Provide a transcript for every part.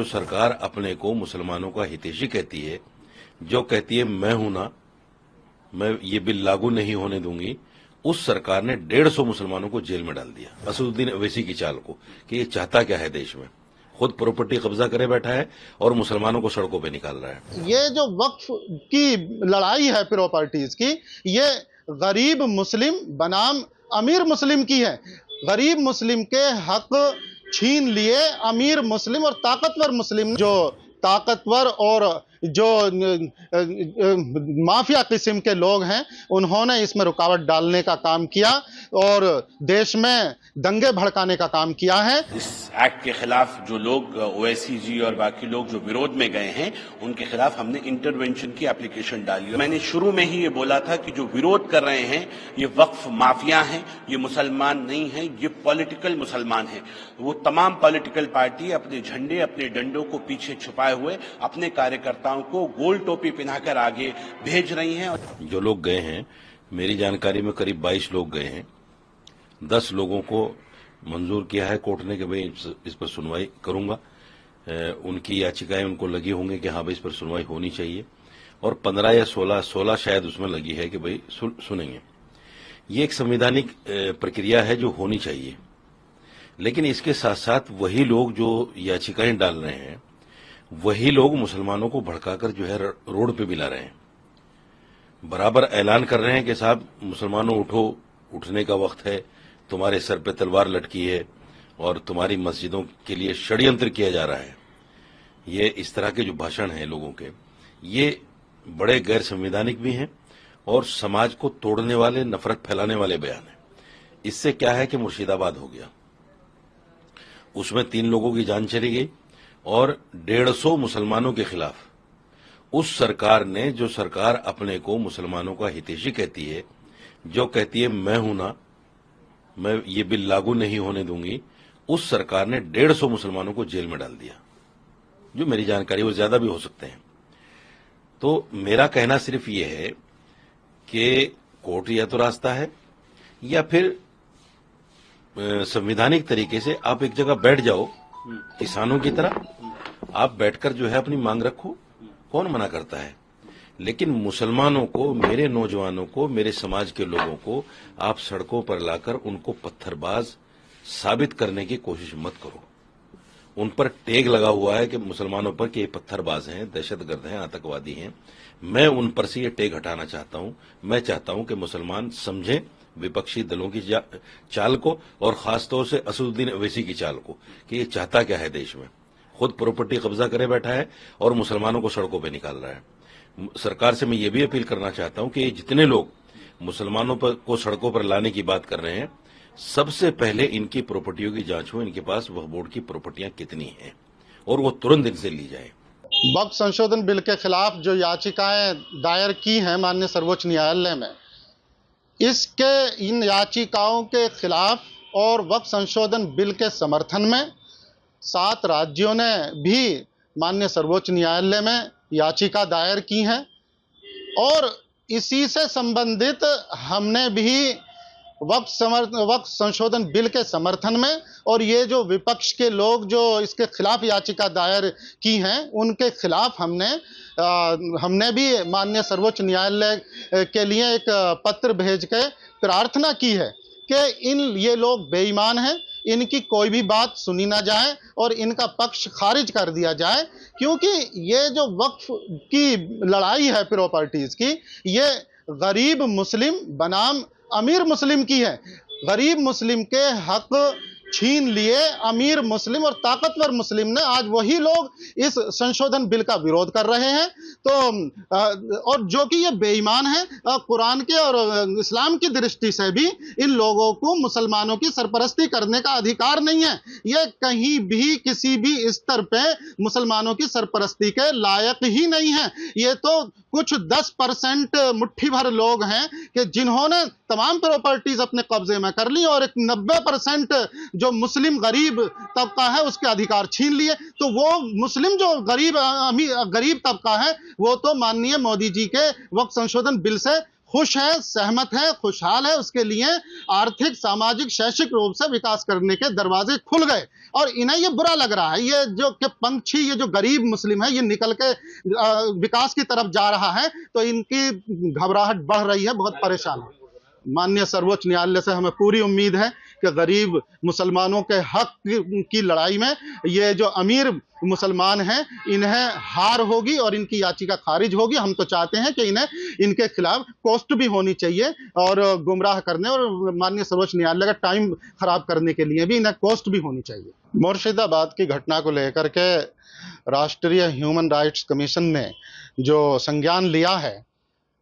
सरकार अपने को मुसलमानों का हितैषी कहती है, जो कहती है मैं हूं ना, मैं ये बिल लागू नहीं होने दूंगी, उस सरकार ने 150 मुसलमानों को जेल में डाल दिया। असदुद्दीन अवैसी की चाल को कि ये चाहता क्या है देश में, खुद प्रॉपर्टी कब्जा करे बैठा है और मुसलमानों को सड़कों पे निकाल रहा है। ये जो वक्फ की लड़ाई है प्रॉपर्टीज की, ये गरीब मुस्लिम बनाम अमीर मुस्लिम की है। गरीब मुस्लिम के हक छीन लिए अमीर मुस्लिम और ताकतवर मुस्लिम, जो ताकतवर और जो माफिया किस्म के लोग हैं, उन्होंने इसमें रुकावट डालने का काम किया और देश में दंगे भड़काने का काम किया है। इस एक्ट के खिलाफ जो लोग ओवैसी जी और बाकी लोग जो विरोध में गए हैं, उनके खिलाफ हमने इंटरवेंशन की एप्लीकेशन डाली। मैंने शुरू में ही ये बोला था कि जो विरोध कर रहे हैं ये वक्फ माफिया हैं, ये मुसलमान नहीं हैं, ये पॉलिटिकल मुसलमान हैं। वो तमाम पॉलिटिकल पार्टी अपने झंडे अपने डंडों को पीछे छुपाए हुए अपने कार्यकर्ताओं को गोल टोपी पहनाकर आगे भेज रही हैं। जो लोग गए हैं, मेरी जानकारी में करीब 22 लोग गए हैं। 10 लोगों को मंजूर किया है कोर्ट ने कि भाई इस पर सुनवाई करूंगा। उनकी याचिकाएं उनको लगी होंगी कि हाँ भाई इस पर सुनवाई होनी चाहिए, और 15 या 16 शायद उसमें लगी है कि भाई सुनेंगे। ये एक संवैधानिक प्रक्रिया है जो होनी चाहिए, लेकिन इसके साथ साथ वही लोग जो याचिकाएं डाल रहे हैं, वही लोग मुसलमानों को भड़काकर जो है रोड पे मिला रहे हैं। बराबर ऐलान कर रहे हैं कि साहब मुसलमानों उठो, उठने का वक्त है, तुम्हारे सर पे तलवार लटकी है और तुम्हारी मस्जिदों के लिए षड्यंत्र किया जा रहा है। ये इस तरह के जो भाषण हैं लोगों के, ये बड़े गैर संवैधानिक भी हैं और समाज को तोड़ने वाले, नफरत फैलाने वाले बयान हैं। इससे क्या है कि मुर्शिदाबाद हो गया, उसमें 3 लोगों की जान चली गई और 150 मुसलमानों के खिलाफ उस सरकार ने, जो सरकार अपने को मुसलमानों का हितैषी कहती है, जो कहती है मैं हूं ना, मैं ये बिल लागू नहीं होने दूंगी, उस सरकार ने 150 मुसलमानों को जेल में डाल दिया। जो मेरी जानकारी, वो ज्यादा भी हो सकते हैं। तो मेरा कहना सिर्फ ये है कि कोर्ट या तो रास्ता है, या फिर संवैधानिक तरीके से आप एक जगह बैठ जाओ, किसानों की तरह आप बैठकर जो है अपनी मांग रखो, कौन मना करता है। लेकिन मुसलमानों को, मेरे नौजवानों को, मेरे समाज के लोगों को आप सड़कों पर लाकर उनको पत्थरबाज साबित करने की कोशिश मत करो। उन पर टैग लगा हुआ है कि मुसलमानों पर कि ये पत्थरबाज हैं, दहशतगर्द हैं, आतंकवादी हैं। मैं उन पर से ये टैग हटाना चाहता हूं। मैं चाहता हूं कि मुसलमान समझें विपक्षी दलों की चाल को, और खासतौर से असदुद्दीन अवैसी की चाल को, कि ये चाहता क्या है देश में, खुद प्रॉपर्टी कब्जा करे बैठा है और मुसलमानों को सड़कों पे निकाल रहा है। सरकार से मैं ये भी अपील करना चाहता हूं कि ये जितने लोग मुसलमानों को सड़कों पर लाने की बात कर रहे हैं, सबसे पहले इनकी प्रॉपर्टियों की जांच हो, इनके पास वह बोर्ड की प्रॉपर्टियां कितनी हैं, और वो तुरंत इनसे ली जाए। वक्फ संशोधन बिल के खिलाफ जो याचिकाएं दायर की हैं माननीय सर्वोच्च न्यायालय में, इन याचिकाओं के खिलाफ और वक्फ संशोधन बिल के समर्थन में 7 राज्यों ने भी माननीय सर्वोच्च न्यायालय में याचिका दायर की है, और इसी से संबंधित हमने भी वक्फ संशोधन बिल के समर्थन में, और ये जो विपक्ष के लोग जो इसके खिलाफ याचिका दायर की हैं, उनके खिलाफ हमने भी माननीय सर्वोच्च न्यायालय के लिए एक पत्र भेज के प्रार्थना की है कि ये लोग बेईमान हैं, इनकी कोई भी बात सुनी ना जाए और इनका पक्ष खारिज कर दिया जाए, क्योंकि ये जो वक्फ की लड़ाई है प्रॉपर्टीज की, ये गरीब मुस्लिम बनाम अमीर मुस्लिम की है। गरीब मुस्लिम के हक छीन लिए अमीर मुस्लिम और ताकतवर मुस्लिम ने, आज वही लोग इस संशोधन बिल का विरोध कर रहे हैं। तो और जो कि ये बेईमान है, कुरान के और इस्लाम की दृष्टि से भी इन लोगों को मुसलमानों की सरपरस्ती करने का अधिकार नहीं है। ये कहीं भी किसी भी स्तर पे मुसलमानों की सरपरस्ती के लायक ही नहीं है। ये तो कुछ 10% मुट्ठी भर लोग हैं कि जिन्होंने तमाम प्रॉपर्टीज अपने कब्जे में कर ली, और एक 90% जो मुस्लिम गरीब तबका है उसके अधिकार छीन लिए। तो वो मुस्लिम जो गरीब तबका है, वो तो माननीय मोदी जी के वक्फ संशोधन बिल से खुश है, सहमत है, खुशहाल है। उसके लिए आर्थिक, सामाजिक, शैक्षिक रूप से विकास करने के दरवाजे खुल गए। और इन्हें ये बुरा लग रहा है, ये जो कि पंछी, ये जो गरीब मुस्लिम है, ये निकल के विकास की तरफ जा रहा है, तो इनकी घबराहट बढ़ रही है, बहुत परेशान है। माननीय सर्वोच्च न्यायालय से हमें पूरी उम्मीद है कि गरीब मुसलमानों के हक की लड़ाई में ये जो अमीर मुसलमान हैं, इन्हें हार होगी और इनकी याचिका खारिज होगी। हम तो चाहते हैं कि इन्हें इनके खिलाफ कोर्ट भी होनी चाहिए और गुमराह करने और माननीय सर्वोच्च न्यायालय का टाइम खराब करने के लिए भी इन्हें कोर्ट भी होनी चाहिए। मुर्शिदाबाद की घटना को लेकर के राष्ट्रीय ह्यूमन राइट्स कमीशन ने जो संज्ञान लिया है,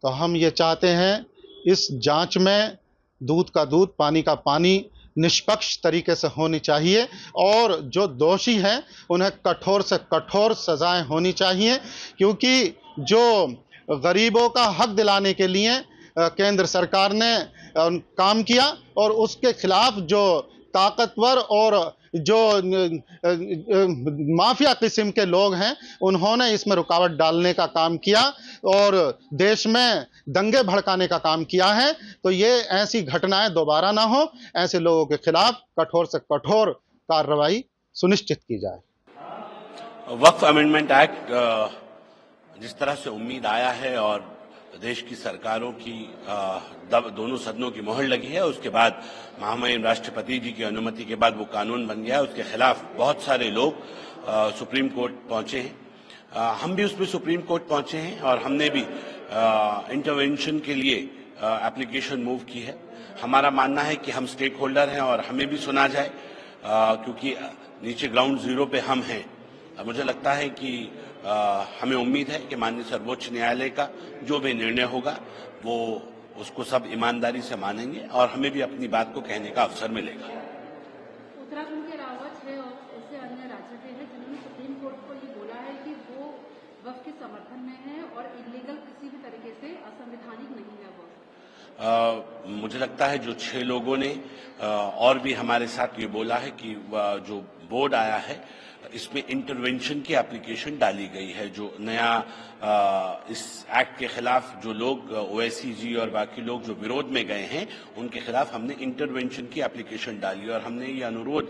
तो हम ये चाहते हैं इस जांच में दूध का दूध, पानी का पानी निष्पक्ष तरीके से होनी चाहिए और जो दोषी हैं उन्हें कठोर से कठोर सजाएं होनी चाहिए, क्योंकि जो गरीबों का हक दिलाने के लिए केंद्र सरकार ने काम किया और उसके खिलाफ जो ताकतवर और जो माफिया किस्म के लोग हैं, उन्होंने इसमें रुकावट डालने का काम किया और देश में दंगे भड़काने का काम किया है। तो ये ऐसी घटनाएं दोबारा ना हो, ऐसे लोगों के खिलाफ कठोर से कठोर कार्रवाई सुनिश्चित की जाए। वक्फ अमेंडमेंट एक्ट जिस तरह से उम्मीद आया है और देश की सरकारों की दोनों सदनों की मोहर लगी है, उसके बाद महामहिम राष्ट्रपति जी की अनुमति के बाद वो कानून बन गया है, उसके खिलाफ बहुत सारे लोग सुप्रीम कोर्ट पहुंचे हैं। हम भी उसमें सुप्रीम कोर्ट पहुंचे हैं और हमने भी इंटरवेंशन के लिए एप्लीकेशन मूव की है। हमारा मानना है कि हम स्टेक होल्डर हैं और हमें भी सुना जाए, क्योंकि नीचे ग्राउंड जीरो पे हम हैं। मुझे लगता है कि हमें उम्मीद है कि माननीय सर्वोच्च न्यायालय का जो भी निर्णय होगा वो उसको सब ईमानदारी से मानेंगे और हमें भी अपनी बात को कहने का अवसर मिलेगा। उत्तराखंड के रावत है और ऐसे अन्य राज्य के हैं जिन्होंने सुप्रीम कोर्ट को ये बोला है कि वो वक्फ के समर्थन में है और इलीगल किसी भी तरीके से असंवैधानिक नहीं है वो। मुझे लगता है जो 6 लोगों ने और भी हमारे साथ ये बोला है कि जो बोर्ड आया है इसमें इंटरवेंशन की एप्लीकेशन डाली गई है। जो नया इस एक्ट के खिलाफ जो लोग ओवैसी जी और बाकी लोग जो विरोध में गए हैं, उनके खिलाफ हमने इंटरवेंशन की एप्लीकेशन डाली और हमने ये अनुरोध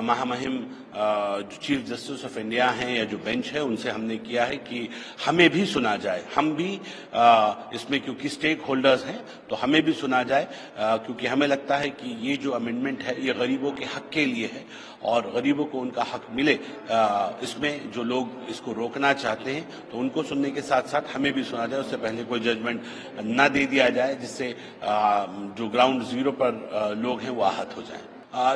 महामहिम जो चीफ जस्टिस ऑफ इंडिया हैं या जो बेंच है उनसे हमने किया है कि हमें भी सुना जाए। हम भी इसमें क्योंकि स्टेक होल्डर्स हैं तो हमें भी सुना जाए, क्योंकि हमें लगता है कि ये जो अमेंडमेंट है ये गरीबों के हक के लिए है और गरीबों को उनका हक मिले। इसमें जो लोग इसको रोकना चाहते हैं तो उनको सुनने के साथ साथ हमें भी सुना जाए, उससे पहले कोई जजमेंट ना दे दिया जाए जिससे जो ग्राउंड जीरो पर लोग हैं वो आहत हो जाएं।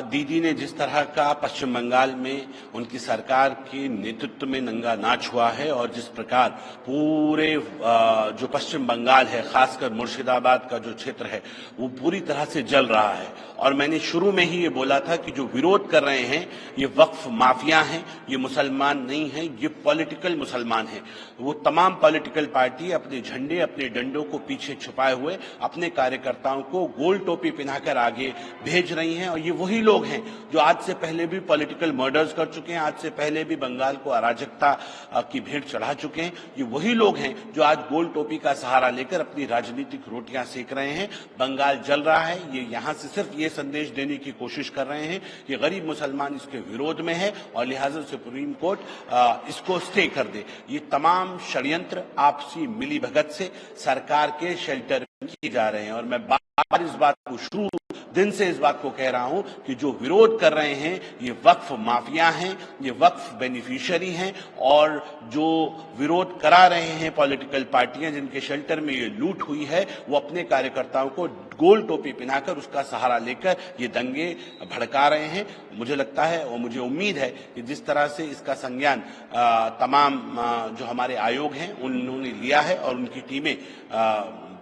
दीदी ने जिस तरह का पश्चिम बंगाल में उनकी सरकार के नेतृत्व में नंगा नाच हुआ है और जिस प्रकार पूरे जो पश्चिम बंगाल है, खासकर मुर्शिदाबाद का जो क्षेत्र है, वो पूरी तरह से जल रहा है। और मैंने शुरू में ही ये बोला था कि जो विरोध कर रहे हैं ये वक्फ माफिया हैं, ये मुसलमान नहीं हैं, ये पॉलिटिकल मुसलमान हैं। वो तमाम पॉलिटिकल पार्टी अपने झंडे, अपने डंडों को पीछे छुपाए हुए अपने कार्यकर्ताओं को गोल टोपी पहनाकर आगे भेज रही हैं और ये वही लोग हैं जो आज से पहले भी पॉलिटिकल मर्डर्स कर चुके हैं, आज से पहले भी बंगाल को अराजकता की भेंट चढ़ा चुके हैं। ये वही लोग हैं जो आज गोल टोपी का सहारा लेकर अपनी राजनीतिक रोटियां सेक रहे हैं। बंगाल जल रहा है, ये यहां से सिर्फ ये संदेश देने की कोशिश कर रहे हैं कि गरीब मुसलमान इसके विरोध में है और लिहाजा सुप्रीम कोर्ट इसको स्टे कर दे। ये तमाम षड्यंत्र आपसी मिलीभगत से सरकार के शेल्टर किए जा रहे हैं और मैं बार इस बात को शुरू दिन से इस बात को कह रहा हूं कि जो विरोध कर रहे हैं ये वक्फ माफिया हैं, ये वक्फ बेनिफिशियरी हैं और जो विरोध करा रहे हैं पॉलिटिकल पार्टियां जिनके शेल्टर में ये लूट हुई है, वो अपने कार्यकर्ताओं को गोल टोपी पहनाकर उसका सहारा लेकर ये दंगे भड़का रहे हैं। मुझे लगता है और मुझे उम्मीद है कि जिस तरह से इसका संज्ञान तमाम जो हमारे आयोग हैं उन्होंने लिया है और उनकी टीमें